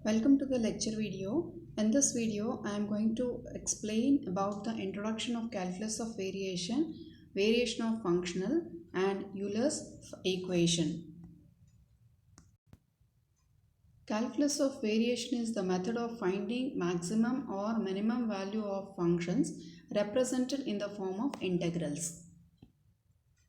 Welcome to the lecture video. In this video, I am going to explain about the introduction of calculus of variation, variation of functional and Euler's equation. Calculus of variation is the method of finding maximum or minimum value of functions represented in the form of integrals.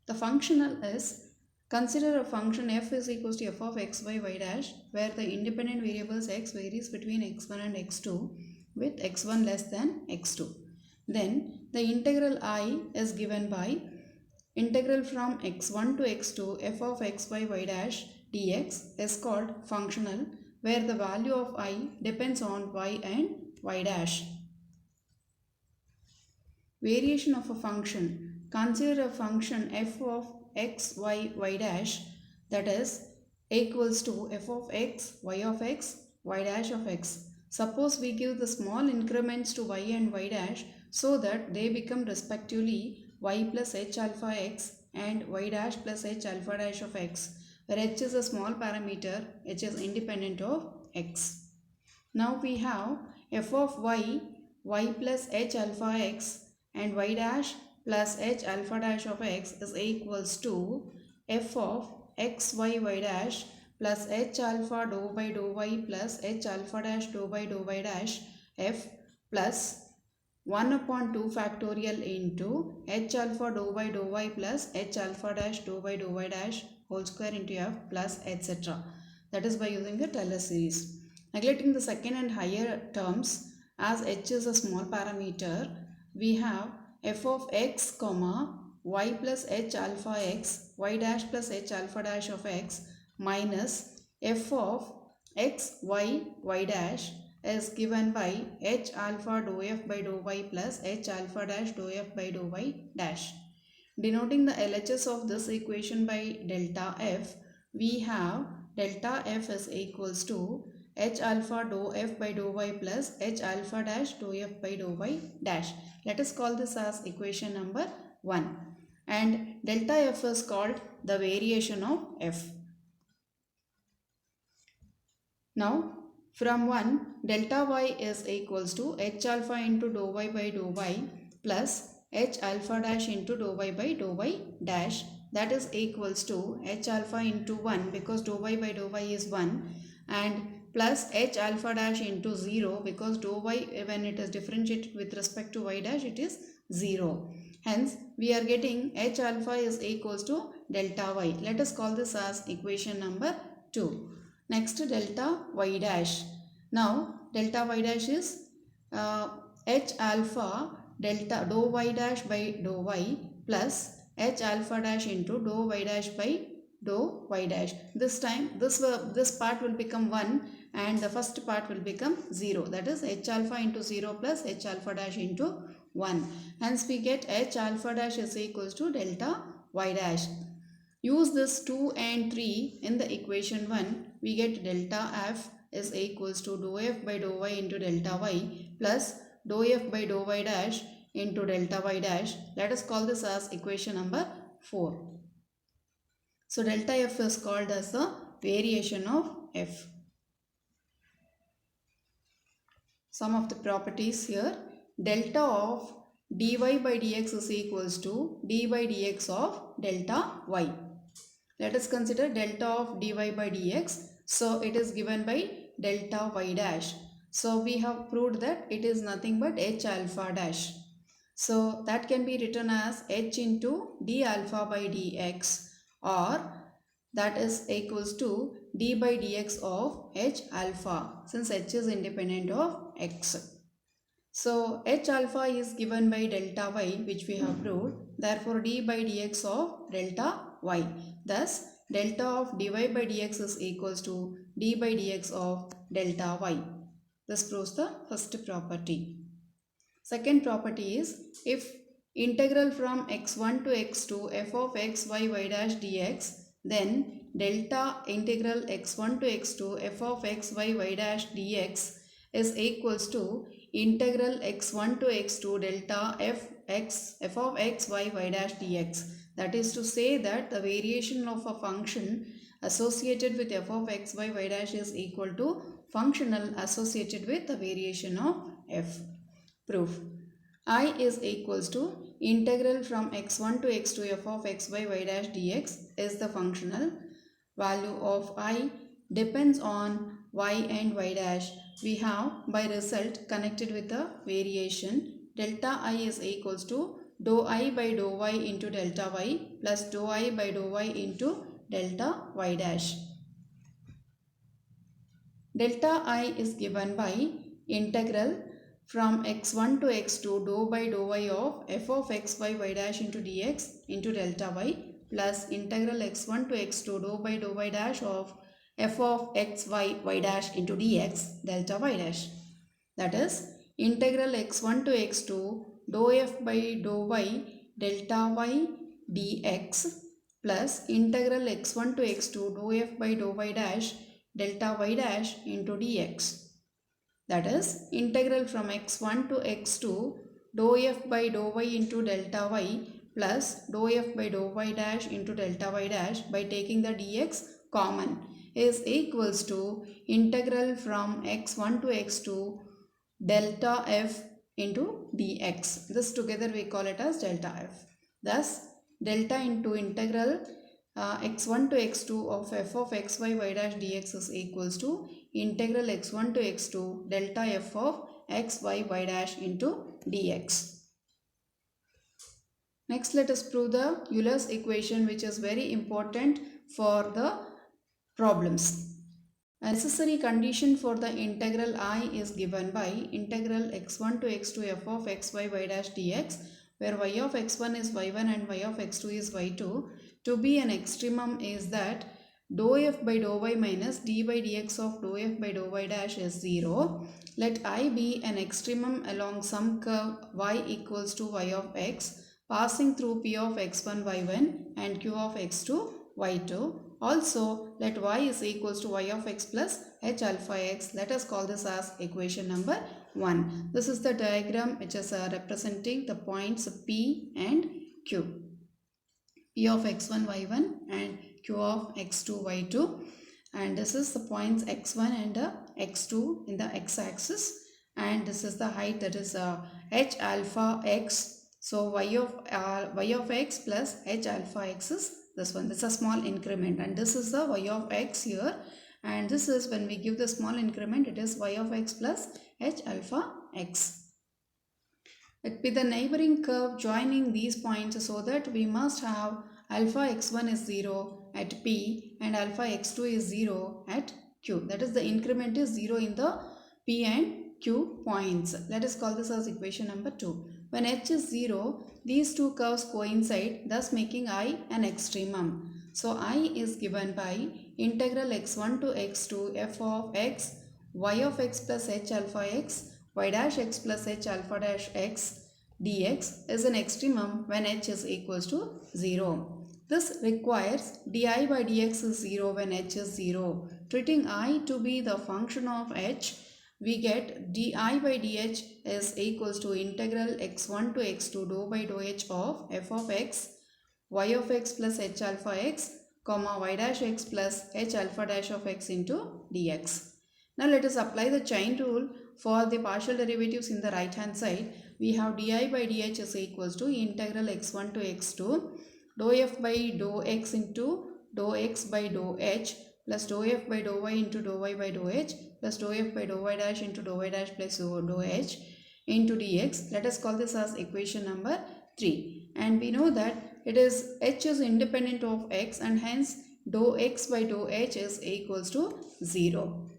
The functional is, consider a function f is equals to f of x by y dash where the independent variables x varies between x1 and x2 with x1 less than x2. Then the integral I is given by integral from x1 to x2 f of x by y dash dx is called functional where the value of I depends on y and y dash. Variation of a function. Consider a function f of x, y, y dash that is equals to f of x, y dash of x. Suppose we give the small increments to y and y dash so that they become respectively y plus h alpha x and y dash plus h alpha dash of x, where h is a small parameter, h is independent of x. Now we have f of y, y plus h alpha x and y dash plus h alpha dash of x is equals to f of x y y dash plus h alpha dou by dou y plus h alpha dash dou by dou y dash f plus 1 upon 2 factorial into h alpha dou by dou y plus h alpha dash dou by dou y dash whole square into f plus etc. That is by using the Taylor series. Neglecting the second and higher terms, as h is a small parameter, we have f of x comma y plus h alpha x, y dash plus h alpha dash of x minus f of x, y, y dash is given by h alpha dou f by dou y plus h alpha dash dou f by dou y dash. Denoting the LHS of this equation by delta f, we have delta f is equals to h alpha dou f by dou y plus h alpha dash dou f by dou y dash. Let us call this as equation number 1. And delta f is called the variation of f. Now from 1, delta y is equals to h alpha into dou y by dou y plus h alpha dash into dou y by dou y dash, that is equals to h alpha into 1 because dou y by dou y is 1 and plus h alpha dash into 0 because dou y when it is differentiated with respect to y dash it is 0. Hence we are getting h alpha is equals to delta y. Let us call this as equation number 2. Next delta y dash. Now delta y dash is h alpha delta dou y dash by dou y plus h alpha dash into dou y dash by dou y dash. This time this part will become 1 and the first part will become 0, that is h alpha into 0 plus h alpha dash into 1. Hence we get h alpha dash is equals to delta y dash. Use this 2 and 3 in the equation 1. We get delta f is equals to dou f by dou y into delta y plus dou f by dou y dash into delta y dash. Let us call this as equation number 4. So delta f is called as the variation of f. Some of the properties here. Delta of dy by dx is equals to d by dx of delta y. Let us consider delta of dy by dx. So it is given by delta y dash. So we have proved that it is nothing but h alpha dash. So that can be written as h into d alpha by dx, or that is equals to d by dx of h alpha since h is independent of x. So h alpha is given by delta y which we have proved. Therefore d by dx of delta y. Thus delta of dy by dx is equals to d by dx of delta y. This proves the first property. Second property is, if integral from x1 to x2 f of x y y dash dx, then delta integral x1 to x2 f of x y y dash dx is equals to integral x1 to x2 delta f of x y y dash dx. That is to say that the variation of a function associated with f of x by y dash is equal to functional associated with the variation of f. Proof. I is equals to integral from x1 to x2 f of x by y dash dx is the functional. Value of I depends on y and y dash. We have by result connected with the variation. Delta I is equals to dou I by dou y into delta y plus dou I by dou y into delta y dash. Delta I is given by integral from x1 to x2 dou by dou y of f of x by y dash into dx into delta y plus integral x1 to x2 dou by dou y dash of f of x y dash into dx delta y dash. That is integral x1 to x2 dou f by dou y delta y dx plus integral x1 to x2 dou f by dou y dash delta y dash into dx. That is integral from x1 to x2 dou f by dou y into delta y plus dou f by dou y dash into delta y dash by taking the dx common is equals to integral from x1 to x2 delta f into dx. This together we call it as delta f. Thus delta into integral x1 to x2 of f of x by y dash dx is equals to integral x1 to x2 delta f of x by y dash into dx. Next, let us prove the Euler's equation, which is very important for the problems. A necessary condition for the integral I is given by integral x1 to x2 f of x by y dash dx, where y of x1 is y1 and y of x2 is y2. To be an extremum is that dou f by dou y minus d by dx of dou f by dou y dash is 0. Let I be an extremum along some curve y equals to y of x passing through p of x1 y1 and q of x2 y2. Also, let y is equals to y of x plus h alpha x. Let us call this as equation number 1. This is the diagram which is representing the points P and Q. P of x1 y1 and q of x2 y2. And this is the points x1 and x2 in the x-axis. And this is the height, that is h alpha x. So y of x plus h alpha x is this one. This is a small increment, and this is the y of x here, and this is when we give the small increment, it is y of x plus h alpha x. It be the neighboring curve joining these points, so that we must have alpha x1 is 0 at P and alpha x2 is 0 at Q. That is, the increment is 0 in the P and Q points. Let us call this as equation number 2. When h is 0, these two curves coincide, thus making I an extremum. So I is given by integral x1 to x2 f of x, y of x plus h alpha x, y dash x plus h alpha dash x dx is an extremum when h is equals to 0. This requires di by dx is 0 when h is 0. Treating I to be the function of h, we get di by dh is equals to integral x1 to x2 dou by dou h of f of x, y of x plus h alpha x, comma y dash x plus h alpha dash of x into dx. Now let us apply the chain rule for the partial derivatives in the right hand side. We have di by dh is equals to integral x1 to x2 dou f by dou x into dou x by dou h plus dou f by dou y into dou y by dou h plus dou f by dou y dash into dou y dash plus dou h into dx. Let us call this as equation number 3. And we know that it is h is independent of x, and hence dou x by dou h is equals to 0.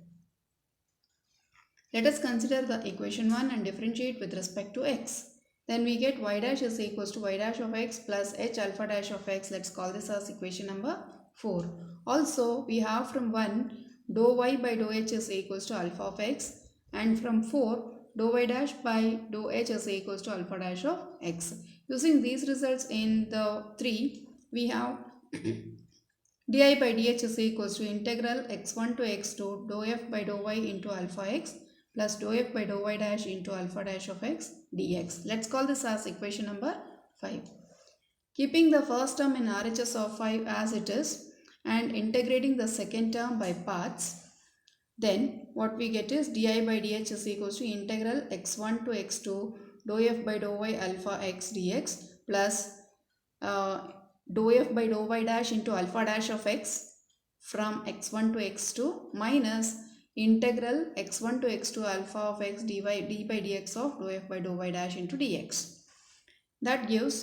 Let us consider the equation 1 and differentiate with respect to x. Then we get y dash is equals to y dash of x plus h alpha dash of x. Let's call this as equation number 4. Also, we have from 1 dou y by dou h is equals to alpha of x, and from 4 dou y dash by dou h is equals to alpha dash of x. Using these results in the 3, we have di by dh is equals to integral x1 to x2 dou f by dou y into alpha x plus dou f by dou y dash into alpha dash of x dx. Let's call this as equation number 5. Keeping the first term in RHS of 5 as it is, and integrating the second term by parts, then what we get is di by dh is equals to integral x1 to x2 dou f by dou y alpha x dx plus dou f by dou y dash into alpha dash of x from x1 to x2 minus integral x1 to x2 alpha of x d by dx of dou f by dou y dash into dx. That gives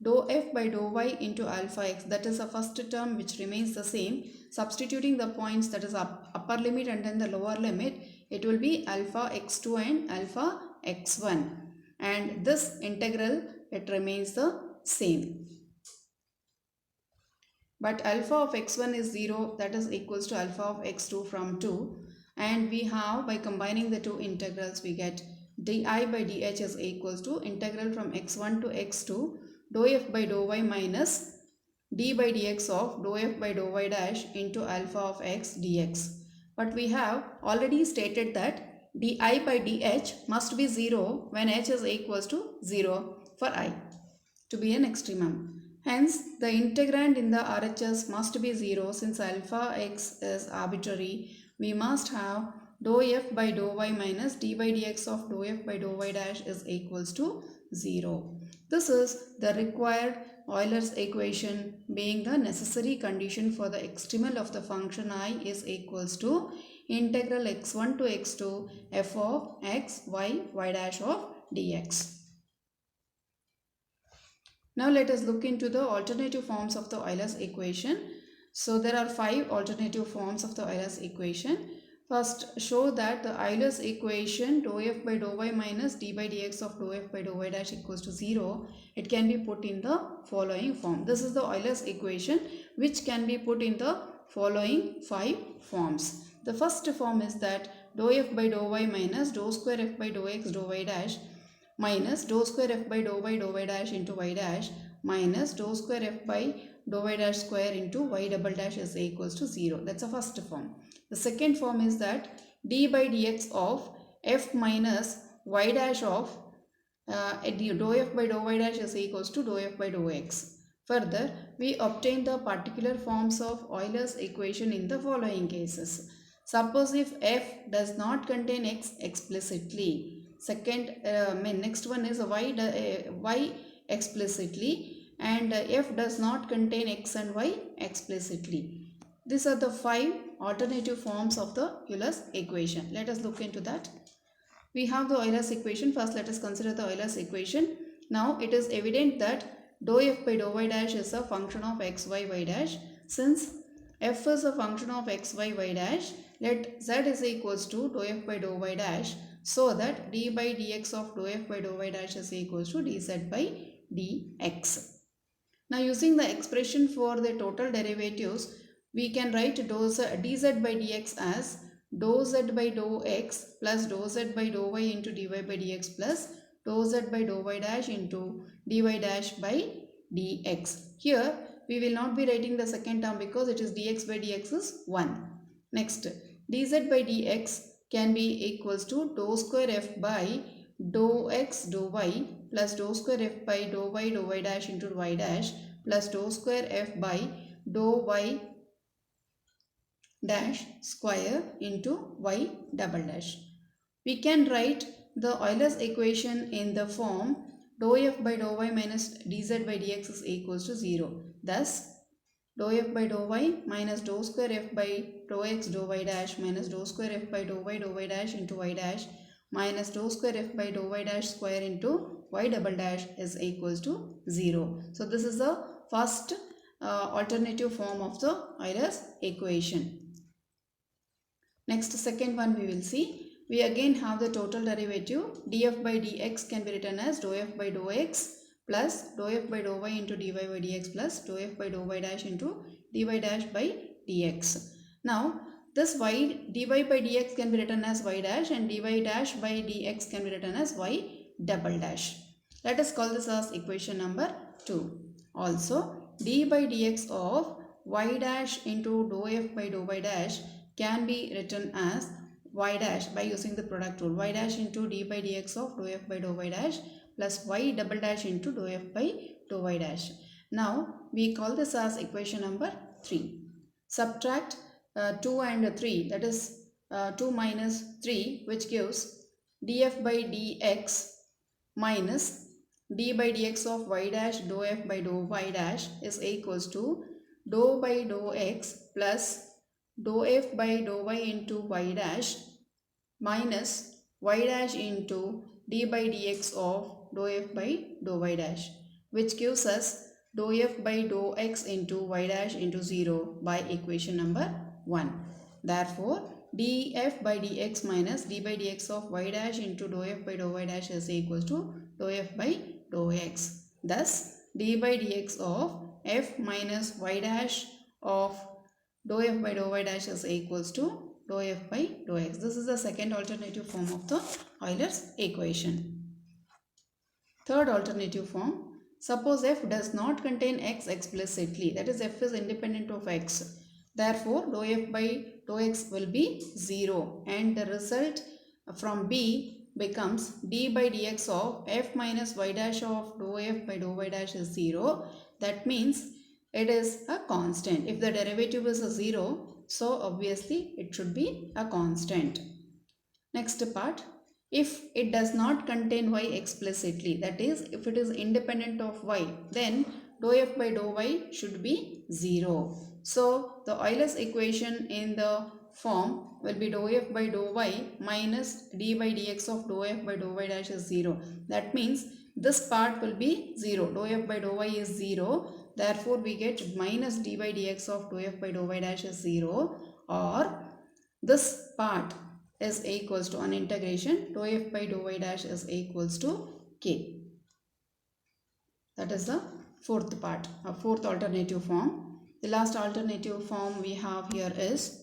dou f by dou y into alpha x, that is the first term which remains the same. Substituting the points, that is upper limit and then the lower limit, it will be alpha x2 and alpha x1, and this integral, it remains the same. But alpha of x1 is 0, that is equals to alpha of x2 from 2, and we have, by combining the two integrals, we get di by dh is equals to integral from x1 to x2 dou f by dou y minus d by dx of dou f by dou y dash into alpha of x dx. But we have already stated that di by dh must be 0 when h is equals to 0 for I to be an extremum. Hence, the integrand in the RHS must be 0. Since alpha x is arbitrary, we must have dou f by dou y minus d by dx of dou f by dou y dash is equals to 0. This is the required Euler's equation, being the necessary condition for the extremal of the function I is equals to integral x1 to x2 f of x, y dash of dx. Now let us look into the alternative forms of the Euler's equation. So there are 5 alternative forms of the Euler's equation. First, show that the Euler's equation dou f by dou y minus d by dx of dou f by dou y dash equals to 0. It can be put in the following form. This is the Euler's equation which can be put in the following 5 forms. The first form is that dou f by dou y minus dou square f by dou x dou y dash minus dou square f by dou y dash into y dash minus dou square f by dou y dash square into y double dash is equals to 0. That's the first form. The second form is that d by dx of f minus y dash of dou f by dou y dash is equals to dou f by dou x. Further, we obtain the particular forms of Euler's equation in the following cases. Suppose if f does not contain x explicitly. Next one is y explicitly, and f does not contain x and y explicitly. These are the 5 alternative forms of the Euler's equation. Let us look into that. We have the Euler's equation. First, let us consider the Euler's equation. Now, it is evident that dou f by dou y dash is a function of x, y dash. Since f is a function of x, y dash, let z is equals to dou f by dou y dash, so that d by dx of dou f by dou y dash is equals to dz by dx. Now, using the expression for the total derivatives, we can write dz by dx as dou z by dou x plus dou z by dou y into dy by dx plus dou z by dou y dash into dy dash by dx. Here, we will not be writing the second term because it is dx by dx is 1. Next, dz by dx can be equals to dou square f by dou x dou y plus dou square f by dou y dash into y dash plus dou square f by dou y dash square into y double dash. We can write the Euler's equation in the form dou f by dou y minus dz by dx is equals to 0. Thus, dou f by dou y minus dou square f by dou x dou y dash minus dou square f by dou y dash into y dash minus dou square f by dou y dash square into y double dash is equals to 0. So, this is the first alternative form of the Euler's equation. Next, second one we will see. We again have the total derivative. df by dx can be written as dou f by dou x plus dou f by dou y into dy by dx plus dou f by dou y dash into dy dash by dx. Now, this dy by dx can be written as y dash and dy dash by dx can be written as y double dash. Let us call this as equation number 2. Also, d by dx of y dash into dou f by dou y dash can be written as y dash by using the product rule. Y dash into d by dx of dou f by dou y dash plus y double dash into dou f by dou y dash. Now, we call this as equation number 3. Subtract 2 and 3, that is 2 minus 3, which gives df by dx minus d by dx of y dash dou f by dou y dash is equals to dou by dou x plus dou f by dou y into y dash minus y dash into d by dx of dou f by dou y dash, which gives us dou f by dou x into y dash into 0 by equation number 1. Therefore, df by dx minus d by dx of y dash into dou f by dou y dash is equals to dou f by dou x. Thus, d by dx of f minus y dash of dou f by dou y dash is equals to dou f by dou x. This is the second alternative form of the Euler's equation. Third alternative form, suppose f does not contain x explicitly, that is f is independent of x. Therefore, dou f by dou x will be 0 and the result from B becomes d by dx of f minus y dash of dou f by dou y dash is 0. That means it is a constant. If the derivative is a 0, so obviously it should be a constant. Next part, if it does not contain y explicitly, that is if it is independent of y, then dou f by dou y should be 0. So the Euler's equation in the form will be dou f by dou y minus d by dx of dou f by dou y dash is 0. That means this part will be 0. Dou f by dou y is 0. Therefore, we get minus d by dx of dou f by dou y dash is 0, or this part is equals to an integration dou f by dou y dash is equals to k. That is the fourth part, a fourth alternative form. The last alternative form we have here is,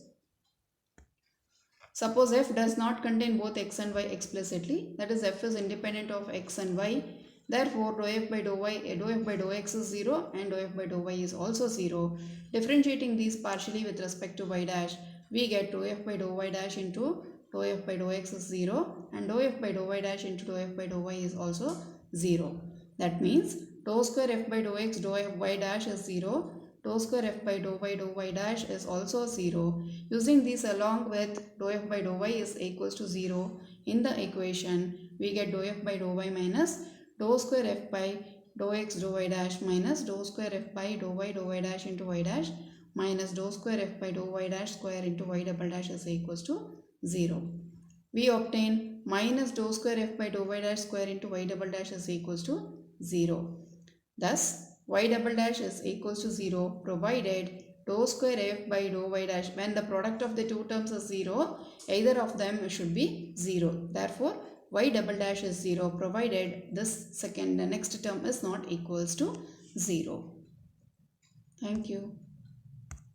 suppose f does not contain both x and y explicitly, that is f is independent of x and y. Therefore, dou f by dou x is 0 and dou f by dou y is also 0. Differentiating these partially with respect to y dash, we get dou f by dou y dash into dou f by dou x is 0 and dou f by dou y dash into dou f by dou y is also 0. That means dou square f by dou x dou f y dash is 0. Dou square f by dou y dash is also 0. Using these along with dou f by dou y is equals to 0 in the equation, we get dou f by dou y minus dou square f by dou x dou y dash minus dou square f by dou y dash into y dash minus dou square f by dou y dash square into y double dash is equals to 0. We obtain minus dou square f by dou y dash square into y double dash is equals to 0. Thus, y double dash is equals to 0 provided dou square f by dou y dash, when the product of the two terms is 0, either of them should be 0. Therefore, y double dash is 0 provided the next term is not equals to 0. Thank you.